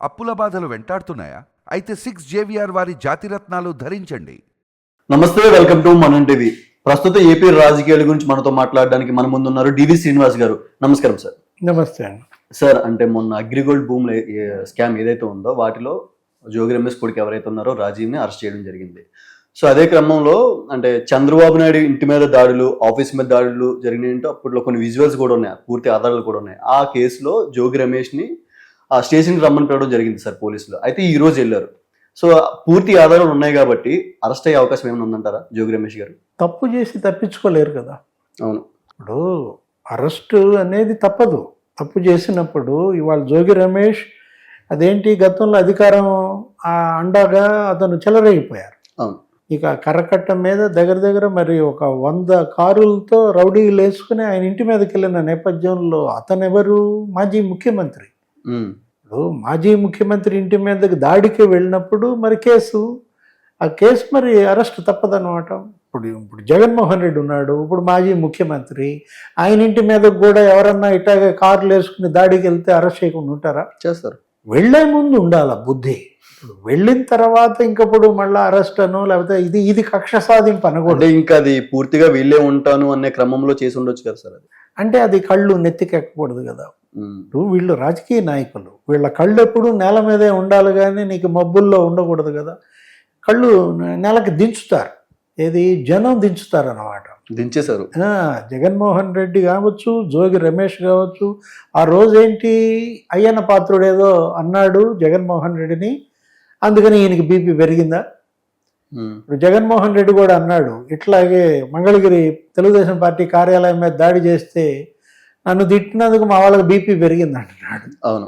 అప్పుల బాధలు వెంటాడుతున్నాయా? అయితే 6 JVR వారి జాతిరత్నాలు ధరించండి. నమస్తే, వెల్కమ్ టు మనం టీవీ. ప్రస్తుత ఏపీ రాజకీయాల గురించి మనతో మాట్లాడడానికి మన ముందు ఉన్నారు డివి శ్రీనివాస్ గారు. నమస్కారం సార్. నమస్తే అండి. సార్, అంటే మొన్న అగ్రిగోల్డ్ భూముల స్కామ్ ఏదైతే ఉందో వాటిలో జోగి రమేష్ కొడుకు ఎవరైతే ఉన్నారో రాజీవ్ని అరెస్ట్ చేయడం జరిగింది. సో అదే క్రమంలో అంటే చంద్రబాబు నాయుడు ఇంటి మీద దాడులు, ఆఫీస్ మీద దాడులు జరిగినాయంటే అప్పట్లో కొన్ని విజువల్స్ కూడా ఉన్నాయి, పూర్తి ఆధారాలు కూడా ఉన్నాయి. ఆ కేసులో జోగి రమేష్ని ఆ స్టేషన్కి రమ్మని పిలవడం జరిగింది సార్ పోలీసులు. అయితే ఈ రోజు వెళ్ళారు. సో పూర్తి ఆధారాలు ఉన్నాయి కాబట్టి అరెస్ట్ అయ్యే అవకాశం ఏమైనా ఉందంటారా జోగి రమేష్ గారు? తప్పు చేసి తప్పించుకోలేరు కదా. అవును. ఇప్పుడు అరెస్టు అనేది తప్పదు. తప్పు చేసినప్పుడు ఇవాళ జోగి రమేష్ అదేంటి గతంలో అధికారం అండగా అతను చెలరేగిపోయారు. అవును. ఇక కర్రకట్ట మీద దగ్గర మరి ఒక 100 కారులతో రౌడీలు వేసుకుని ఆయన ఇంటి మీదకి వెళ్ళిన నేపథ్యంలో అతను ఎవరు? మాజీ ముఖ్యమంత్రి. ఇప్పుడు మాజీ ముఖ్యమంత్రి ఇంటి మీదకి దాడికి వెళ్ళినప్పుడు మరి ఆ కేసు మరి అరెస్ట్ తప్పదన్నమాట. ఇప్పుడు జగన్మోహన్ రెడ్డి ఉన్నాడు, ఇప్పుడు మాజీ ముఖ్యమంత్రి, ఆయన ఇంటి మీదకి కూడా ఎవరన్నా ఇట్లాగే కార్లు వేసుకుని దాడికి వెళ్తే అరెస్ట్ చేయకుండా ఉంటారా? చేస్తారు. వెళ్లే ముందు ఉండాల బుద్ధి. ఇప్పుడు వెళ్ళిన తర్వాత ఇంకప్పుడు మళ్ళీ అరెస్ట్ అనో లేకపోతే ఇది కక్ష సాధింపు అనకూడదు. ఇంకా అది పూర్తిగా వీళ్ళే ఉంటాను అనే క్రమంలో చేసి ఉండొచ్చు కదా సార్. అది అంటే అది కళ్ళు నెత్తికెక్కకూడదు కదా. ఇప్పుడు వీళ్ళు రాజకీయ నాయకులు, వీళ్ళ కళ్ళు ఎప్పుడు నేల మీదే ఉండాలి కానీ నీకు మబ్బుల్లో ఉండకూడదు కదా. కళ్ళు నేలకి దించుతారు, ఏది జనం దించుతారు అన్నమాట. దించేశారు. జగన్మోహన్ రెడ్డి కావచ్చు, జోగి రమేష్ కావచ్చు. ఆ రోజేంటి అయ్యన్న పాత్రుడు ఏదో అన్నాడు జగన్మోహన్ రెడ్డిని, అందుకని ఈయనకి బీపీ పెరిగిందా? ఇప్పుడు జగన్మోహన్ రెడ్డి కూడా అన్నాడు ఇట్లాగే మంగళగిరి తెలుగుదేశం పార్టీ కార్యాలయం మీద దాడి చేస్తే నన్ను తిట్టినందుకు మా వాళ్ళకి బీపీ పెరిగింది అంటున్నాడు. అవును.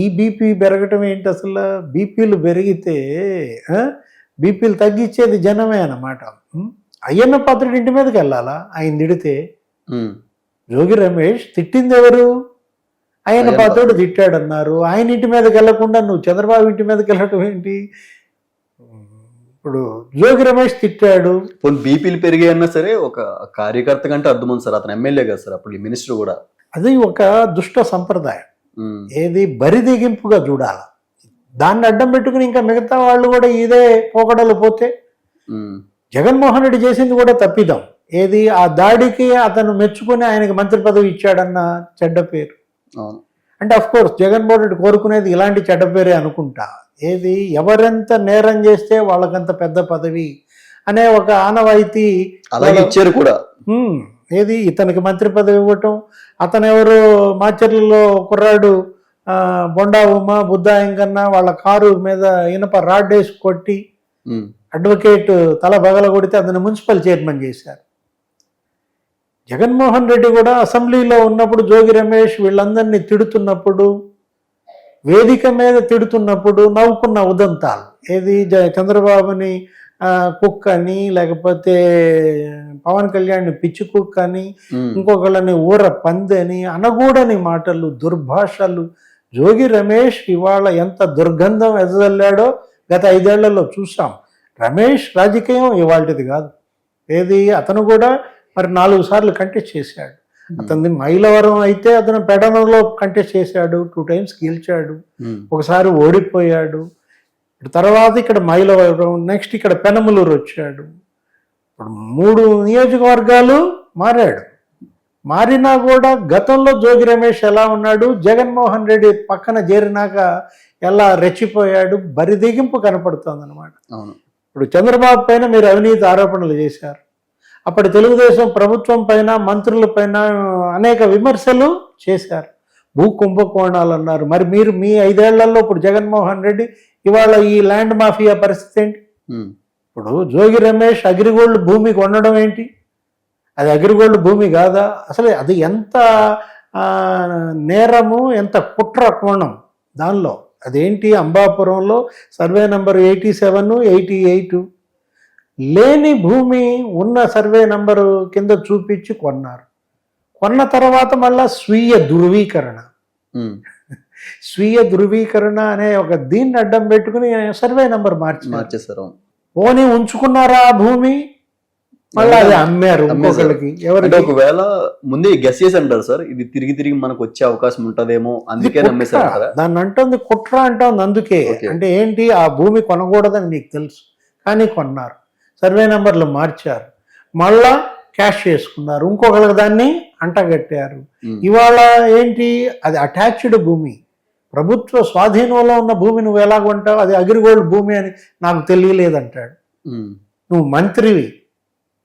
ఈ బీపీ పెరగటం ఏంటి అసలు? బీపీలు పెరిగితే బీపీలు తగ్గించేది జనమే అన్నమాట. అయ్యన్న పాత్రుడి ఇంటి మీదకి వెళ్ళాలా ఆయన తిడితే? జోగి రమేష్ తిట్టింది ఎవరు? అయ్యన్న పాత్రుడు తిట్టాడన్నారు. ఆయన ఇంటి మీదకి వెళ్లకుండా నువ్వు చంద్రబాబు ఇంటి మీదకి వెళ్ళటం ఏంటి? ఇప్పుడు జోగి రమేష్ తిట్టాడు. బీపీలు పెరిగాయన్నా సరే ఒక కార్యకర్త కంటే అర్థం ఉంది సార్, అతను ఎమ్మెల్యే కదా సార్, అప్పుడు మినిస్టర్ కూడా. అది ఒక దుష్ట సంప్రదాయం. ఏది బరిదిగింపుగా చూడాలి. దాన్ని అడ్డం పెట్టుకుని ఇంకా మిగతా వాళ్ళు కూడా ఇదే పోకడలు పోతే జగన్మోహన్ రెడ్డి చేసింది కూడా తప్పిదాం. ఏది ఆ దాడికి అతను మెచ్చుకుని ఆయనకి మంత్రి పదవి ఇచ్చాడన్న చెడ్డ పేరు. అంటే అఫ్ కోర్స్ జగన్మోహన్ రెడ్డి కోరుకునేది ఇలాంటి చెడ్డ పేరే అనుకుంటా. ఏది ఎవరెంత నేరం చేస్తే వాళ్ళకంత పెద్ద పదవి అనే ఒక ఆనవాయితీ అలాగే ఇచ్చారు కూడా. ఏది ఇతనికి మంత్రి పదవి ఇవ్వటం, అతను ఎవరు మాచర్లలో కుర్రాడు బొండా ఉమా బుద్ధాయంకన్నా వాళ్ళ కారు మీద ఇనప రాడ్ వేసి కొట్టి అడ్వకేట్ తల బగల కొడితే అతను మున్సిపల్ చైర్మన్ చేశారు. జగన్మోహన్ రెడ్డి కూడా అసెంబ్లీలో ఉన్నప్పుడు జోగి రమేష్ వీళ్ళందరినీ తిడుతున్నప్పుడు, వేదిక మీద తిడుతున్నప్పుడు నవ్వుకున్న ఉదంతాలు. ఏది చంద్రబాబుని కుక్ అని, లేకపోతే పవన్ కళ్యాణ్ని పిచ్చి కుక్ అని, ఇంకొకళ్ళని ఊర పంది అని, అనగూడని మాటలు, దుర్భాషలు. జోగి రమేష్ ఇవాళ ఎంత దుర్గంధం ఎదజల్లాడో గత 5 ఏళ్లలో చూసాం. రమేష్ రాజకీయం ఇవాళది కాదు. ఏది అతను కూడా మరి 4 సార్లు కంటెస్ట్ చేశాడు. అతనిది మైలవరం అయితే అతను పెడనలో కంటెస్ట్ చేశాడు, 2 times గెలిచాడు, ఒకసారి ఓడిపోయాడు. తర్వాత ఇక్కడ మైలవరం, నెక్స్ట్ ఇక్కడ పెనమలూరు వచ్చాడు. ఇప్పుడు 3 నియోజకవర్గాలు మారాడు. మారినా కూడా గతంలో జోగి రమేష్ ఎలా ఉన్నాడు, జగన్మోహన్ రెడ్డి పక్కన చేరినాక ఎలా రెచ్చిపోయాడు, బరిదిగింపు కనపడుతుంది అనమాట. ఇప్పుడు చంద్రబాబు పైన మీరు అవినీతి ఆరోపణలు చేశారు. అప్పటి తెలుగుదేశం ప్రభుత్వం పైన, మంత్రుల పైన అనేక విమర్శలు చేశారు. భూ కుంభకోణాలు అన్నారు. మరి మీరు మీ 5 ఏళ్లలో ఇప్పుడు జగన్మోహన్ రెడ్డి ఇవాళ ఈ ల్యాండ్ మాఫియా పరిస్థితి ఏంటి? ఇప్పుడు జోగి రమేష్ అగ్రిగోల్డ్ భూమి కొనడం ఏంటి? అది అగ్రిగోల్డ్ భూమి కాదా? అసలు అది ఎంత నేరము, ఎంత కుట్ర కోణం దానిలో. అదేంటి అంబాపురంలో సర్వే నంబర్ 87, 88 లేని భూమి ఉన్న సర్వే నంబరు కింద చూపించి కొన్నారు. కొన్న తర్వాత మళ్ళా స్వీయ ధృవీకరణ అనే ఒక దీన్ని అడ్డం పెట్టుకుని సర్వే నంబర్ మార్చేశారు. పోనీ ఉంచుకున్నారా ఆ భూమి? మళ్ళీ అది అమ్మారు ఇంకొకళ్ళకి. అంటే ఎవరికి? ఒకవేళ ముందే గెస్ చేసి అంటారు సార్, ఇది తిరిగి తిరిగి మనకు వచ్చే అవకాశం ఉంటదేమో అందుకే నమ్మేశారు కుట్ర. కదా. దాన్ని అంటుంది కుట్ర అంటుంది. అందుకే Okay. అంటే ఏంటి, ఆ భూమి కొనకూడదని మీకు తెలుసు కానీ కొన్నారు, సర్వే నెంబర్లు మార్చారు, మళ్ళా క్యాష్ చేసుకున్నారు, ఇంకొకరికి దాన్ని అంటగట్టారు. ఇవాళ ఏంటి, అది అటాచ్డ్ భూమి, ప్రభుత్వ స్వాధీనంలో ఉన్న భూమి నువ్వు ఎలా కొంటావు? అది అగ్రిగోల్డ్ భూమి అని నాకు తెలియలేదంటాడు. నువ్వు మంత్రివి,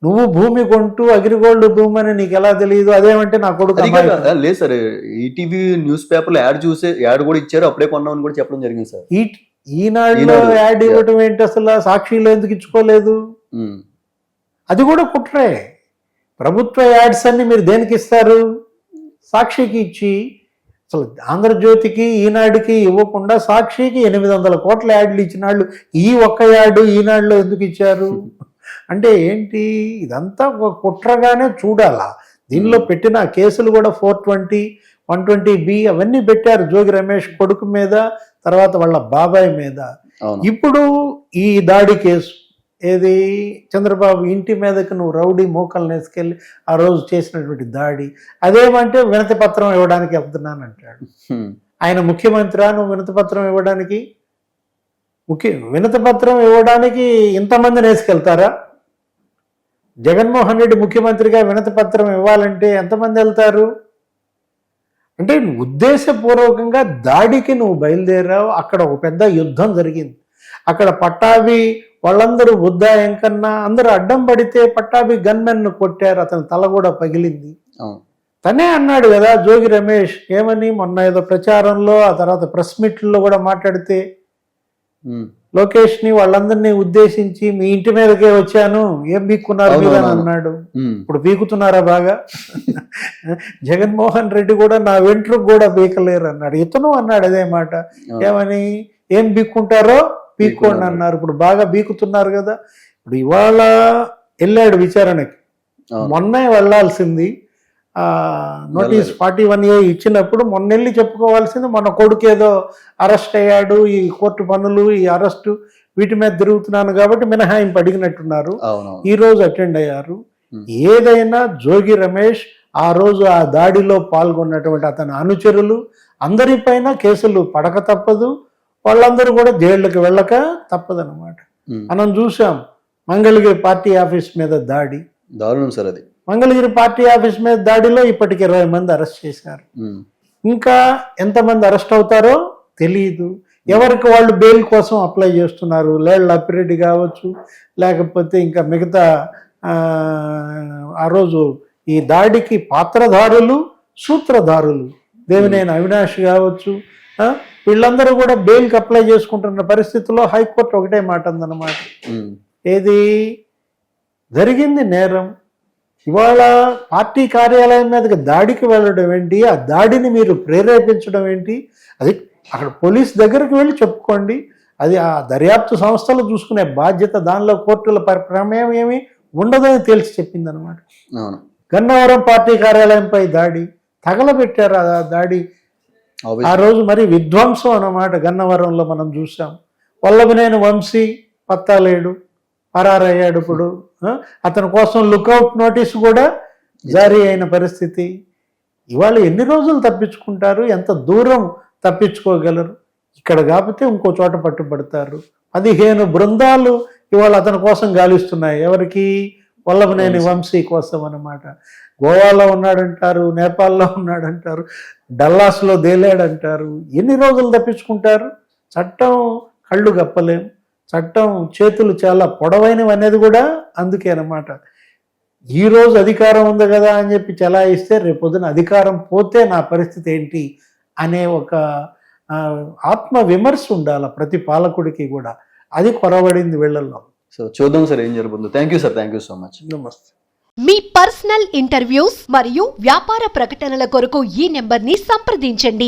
నువ్వు భూమి కొంటూ అగ్రిగోల్డ్ భూమి అని నీకు ఎలా తెలియదు? అదేమంటే నా కొడుకు అది అమ్మాయి. కాదు, లేదు సార్, ఈటీవీ న్యూస్ పేపర్ లో యాడ్ కూడా ఇచ్చారు, అప్పుడే కొన్నామని కూడా చెప్పడం జరిగింది సార్. ఈనాడులో యాడ్ ఇవ్వటం ఏంటి అసలు? సాక్షిలో ఎందుకు ఇచ్చుకోలేదు? అది కూడా కుట్రే. ప్రభుత్వ యాడ్స్ అన్ని మీరు దేనికి ఇస్తారు? సాక్షికి ఇచ్చి, అసలు ఆంధ్రజ్యోతికి ఈనాడుకి ఇవ్వకుండా సాక్షికి 800 కోట్ల యాడ్లు ఇచ్చిన వాళ్ళు ఈ ఒక్క యాడ్ ఈనాడులో ఎందుకు ఇచ్చారు? అంటే ఏంటి, ఇదంతా ఒక కుట్రగానే చూడాలా. దీనిలో పెట్టిన కేసులు కూడా 420, 120B అవన్నీ పెట్టారు జోగి రమేష్ కొడుకు మీద, తర్వాత వాళ్ళ బాబాయ్ మీద. ఇప్పుడు ఈ దాడి కేసు ఏది, చంద్రబాబు ఇంటి మీదకి నువ్వు రౌడీ మోకల్ని వేసుకెళ్ళి ఆ రోజు చేసినటువంటి దాడి, అదేమంటే వినతి పత్రం ఇవ్వడానికి వెళ్తున్నానంటాడు. ఆయన ముఖ్యమంత్రి, నువ్వు వినతి పత్రం ఇవ్వడానికి? వినతి పత్రం ఇవ్వడానికి ఇంతమందిని వేసుకెళ్తారా? జగన్మోహన్ రెడ్డి ముఖ్యమంత్రిగా వినతి పత్రం ఇవ్వాలంటే ఎంతమంది వెళ్తారు? అంటే ఉద్దేశపూర్వకంగా దాడికి నువ్వు బయలుదేరావు. అక్కడ ఒక పెద్ద యుద్ధం జరిగింది. అక్కడ పట్టాభి వాళ్ళందరూ బుద్ధా ఎంకన్నా అందరూ అడ్డం పడితే పట్టాభి గన్మెన్ను కొట్టారు, అతని తల కూడా పగిలింది. తనే అన్నాడు కదా జోగి రమేష్, ఏమని మొన్న ఏదో ప్రచారంలో, ఆ తర్వాత ప్రెస్ మీట్లో కూడా మాట్లాడితే, లోకేష్ ని వాళ్ళందరినీ ఉద్దేశించి మీ ఇంటి మీదకే వచ్చాను, ఏం బీక్కున్నారు మీరు అని అన్నాడు. ఇప్పుడు బీకుతున్నారా బాగా? జగన్మోహన్ రెడ్డి కూడా నా వెంట్రుకు కూడా బీకలేరు అన్నాడు. ఇతను అన్నాడు అదే మాట. ఏమని, ఏం బీక్కుంటారో బీక్కోండి అన్నారు. ఇప్పుడు బాగా బీకుతున్నారు కదా. ఇప్పుడు ఇవాళ వెళ్ళాడు విచారణకి, మొన్నే వెళ్లాల్సింది. నోటీస్ 41A ఇచ్చినప్పుడు మొన్న వెళ్ళి చెప్పుకోవాల్సింది, మన కొడుకు ఏదో అరెస్ట్ అయ్యాడు, ఈ కోర్టు పనులు, ఈ అరెస్టు వీటి మీద తిరుగుతున్నాను కాబట్టి మినహాయింపు అడిగినట్టున్నారు. ఈ రోజు అటెండ్ అయ్యారు. ఏదైనా జోగి రమేష్ ఆ రోజు ఆ దాడిలో పాల్గొన్నటువంటి అతని అనుచరులు అందరిపైన కేసులు పడక తప్పదు, వాళ్ళందరూ కూడా జైళ్ళకి వెళ్ళక తప్పదన్నమాట. మనం చూసాం మంగళగిరి పార్టీ ఆఫీస్ మీద దాడి, దారుణం సార్ అది. మంగళగిరి పార్టీ ఆఫీస్ మీద దాడిలో ఇప్పటికి 20 మంది అరెస్ట్ చేశారు. ఇంకా ఎంతమంది అరెస్ట్ అవుతారో తెలియదు. ఎవరికి వాళ్ళు బెయిల్ కోసం అప్లై చేస్తున్నారు. లేళ్ల అప్పిరెడ్డి కావచ్చు, లేకపోతే ఇంకా మిగతా ఆ రోజు ఈ దాడికి పాత్రధారులు, సూత్రధారులు దేవినేని అవినాష్ కావచ్చు, వీళ్ళందరూ కూడా బెయిల్కి అప్లై చేసుకుంటున్న పరిస్థితుల్లో హైకోర్టు ఒకటే మాట ఉందన్నమాట, ఏది జరిగింది నేరం. ఇవాళ పార్టీ కార్యాలయం మీదకి దాడికి వెళ్ళడం ఏంటి, ఆ దాడిని మీరు ప్రేరేపించడం ఏంటి? అది అక్కడ పోలీస్ దగ్గరికి వెళ్ళి చెప్పుకోండి, అది ఆ దర్యాప్తు సంస్థలు చూసుకునే బాధ్యత, దానిలో కోర్టుల ప్రమేయం ఏమి ఉండదని తేల్చి చెప్పింది అనమాట. గన్నవరం పార్టీ కార్యాలయంపై దాడి, తగలబెట్టారు ఆ దాడి. ఆ రోజు మరి విధ్వంసం అన్నమాట గన్నవరంలో మనం చూసాం. వల్లభనేని వంశీ పత్తాలేడు, పరారయ్యాడు. ఇప్పుడు అతని కోసం లుకౌట్ నోటీసు కూడా జారీ అయిన పరిస్థితి. ఇవాళ ఎన్ని రోజులు తప్పించుకుంటారు, ఎంత దూరం తప్పించుకోగలరు? ఇక్కడ కాకపోతే ఇంకో చోట పట్టుబడతారు. 15 బృందాలు ఇవాళ అతని కోసం గాలిస్తున్నాయి. ఎవరికి? వల్లభనేని వంశీ కోసం అన్నమాట. గోవాలో ఉన్నాడంటారు, నేపాల్లో ఉన్నాడంటారు, డల్లాస్లో తేలాడంటారు. ఎన్ని రోజులు తప్పించుకుంటారు? చట్టం కళ్ళు గప్పలేం, చట్టం చేతులు చాలా పొడవైనవి అనేది కూడా అందుకే అన్నమాట. ఈరోజు అధికారం ఉంది కదా అని చెప్పి చలాయిస్తే రేపొద్దున అధికారం పోతే నా పరిస్థితి ఏంటి అనే ఒక ఆత్మ విమర్శ ఉండాలి ప్రతి పాలకుడికి కూడా. అది కొరవడింది వీళ్ళల్లో. సో చూద్దాం సార్ ఏం జరుగుతుందో. Thank you sir, thank you so much. నమస్తే. మీ పర్సనల్ ఇంటర్వ్యూస్ మరియు వ్యాపార ప్రకటనల కొరకు ఈ నెంబర్ని సంప్రదించండి.